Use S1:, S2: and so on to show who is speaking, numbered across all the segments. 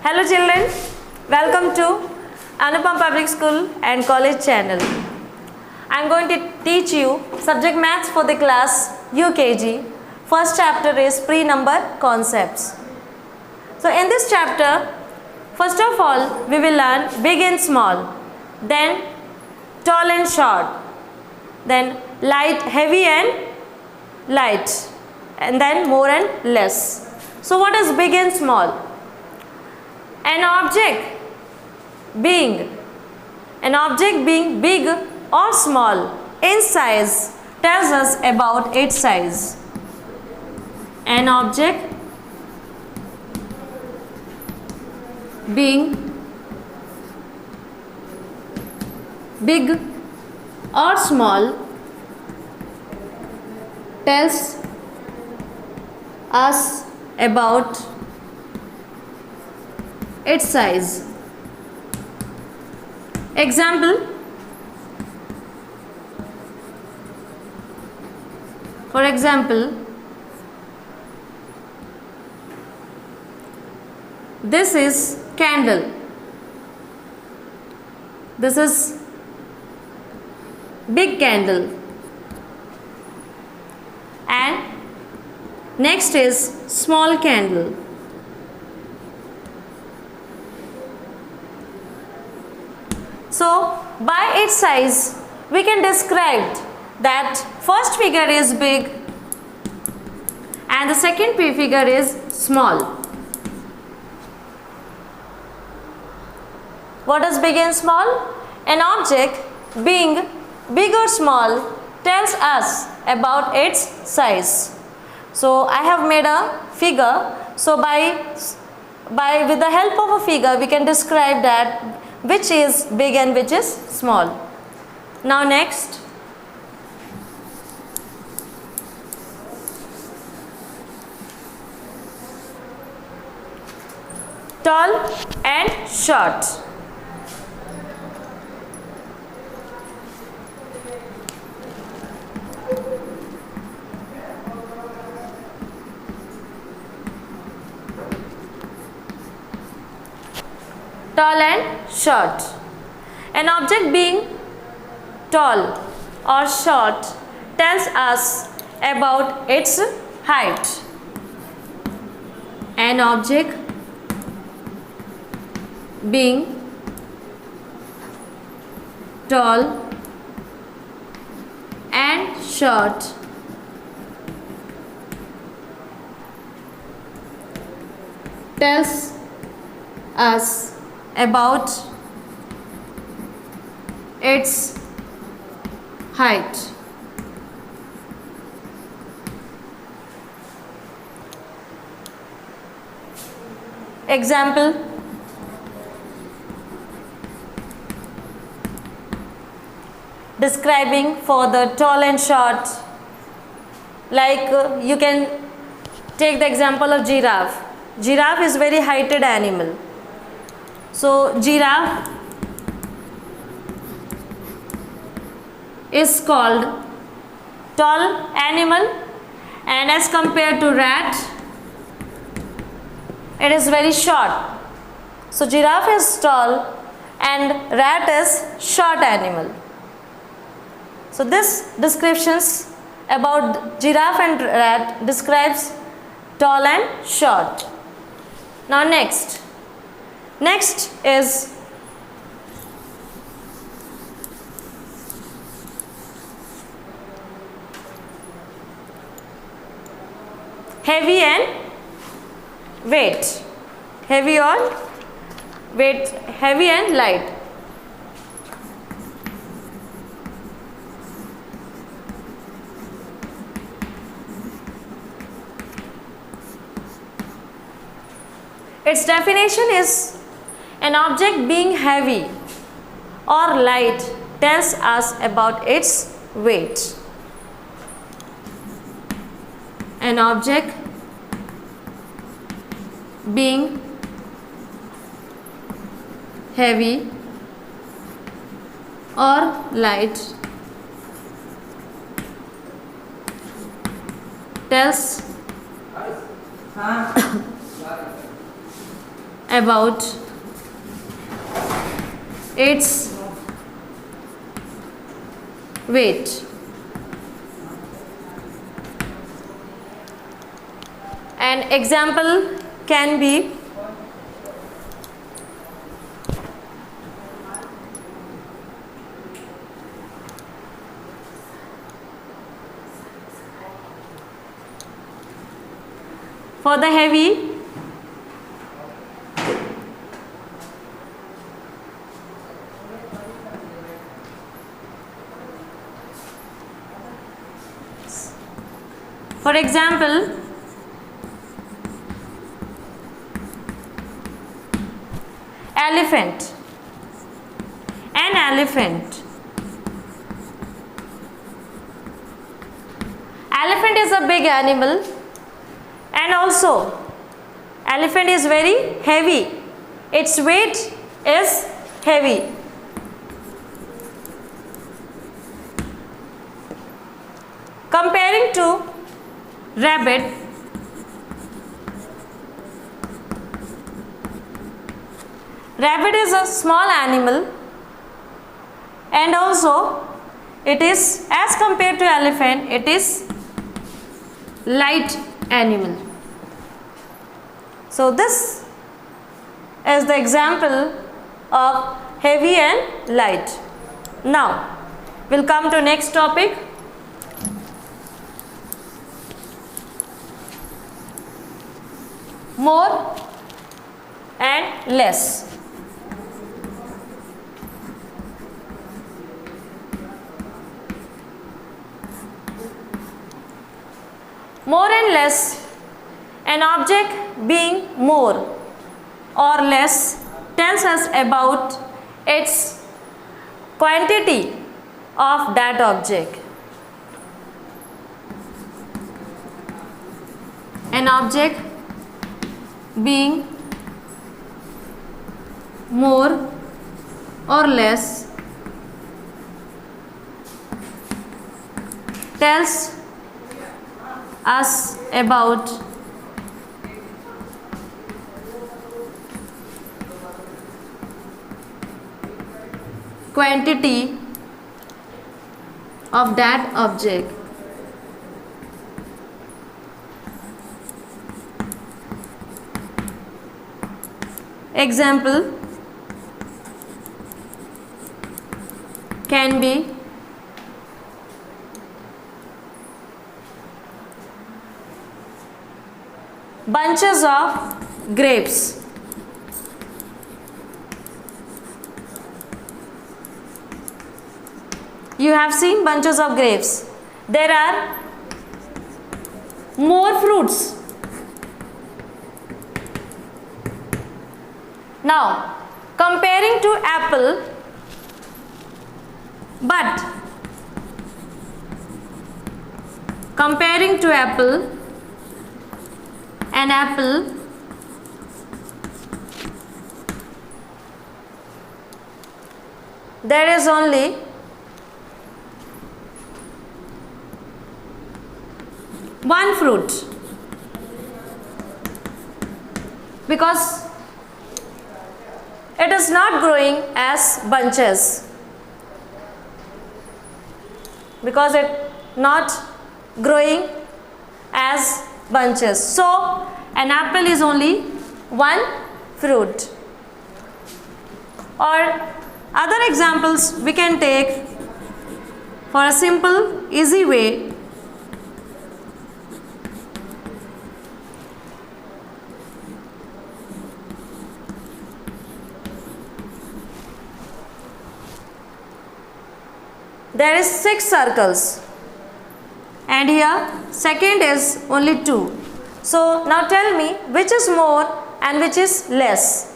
S1: Hello children, welcome to Anupam Public School and College channel. I am going to teach you subject maths for the class UKG. First chapter is pre-number concepts. So in this chapter, first of all we will learn big and small, then tall and short, then light, heavy and light, and then more and less. So what is big and small? An object being big or small in size tells us about its size. An object being big or small tells us about its size. Example, for example, this is candle, this is big candle, and next is small candle. So by its size we can describe that first figure is big and the second figure is small. What is big and small? An object being big or small tells us about its size. So I have made a figure. So with the help of a figure we can describe that which is big and which is small. Now next, tall and short. Tall and short. An object being tall or short tells us about its height. An object being tall and short tells us about its height. Example, describing for the tall and short, like you can take the example of giraffe. Giraffe is very heighted animal. So giraffe is called tall animal, and as compared to rat it is very short. So giraffe is tall and rat is short animal. So this descriptions about giraffe and rat describes tall and short. Now next is heavy and weight. Heavy or weight, heavy and light. Its definition is an object being heavy or light tells us about its weight. An object being heavy or light tells about its weight. An example can be for the heavy, for example, elephant. An elephant. Elephant is a big animal, and also elephant is very heavy. Its weight is heavy. Comparing to rabbit, rabbit is a small animal, and also it is, as compared to elephant, it is light animal. So this is the example of heavy and light. Now we'll come to next topic. More and less. More and less. An object being more or less tells us about its quantity of that object. An object being more or less tells us about quantity of that object. Example can be bunches of grapes. You have seen bunches of grapes. There are more fruits. Now, comparing to apple, but comparing to apple, an apple there is only one fruit, because it is not growing as bunches, because it not growing as bunches. So an apple is only one fruit. Or other examples we can take for a simple easy way. There is 6 circles, and here second is only 2. So now tell me which is more and which is less.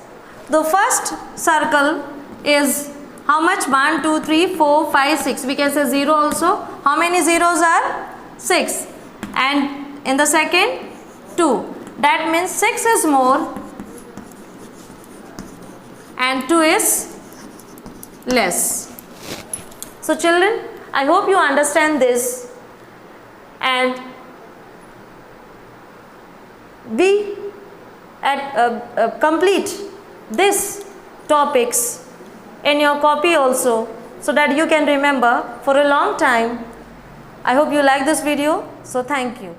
S1: The first circle is how much? 1, 2, 3, 4, 5, 6. We can say 0 also. How many zeros are? 6. And in the second, 2. That means 6 is more and 2 is less. So children, I hope you understand this, and we complete these topics in your copy also, so that you can remember for a long time. I hope you like this video. So thank you.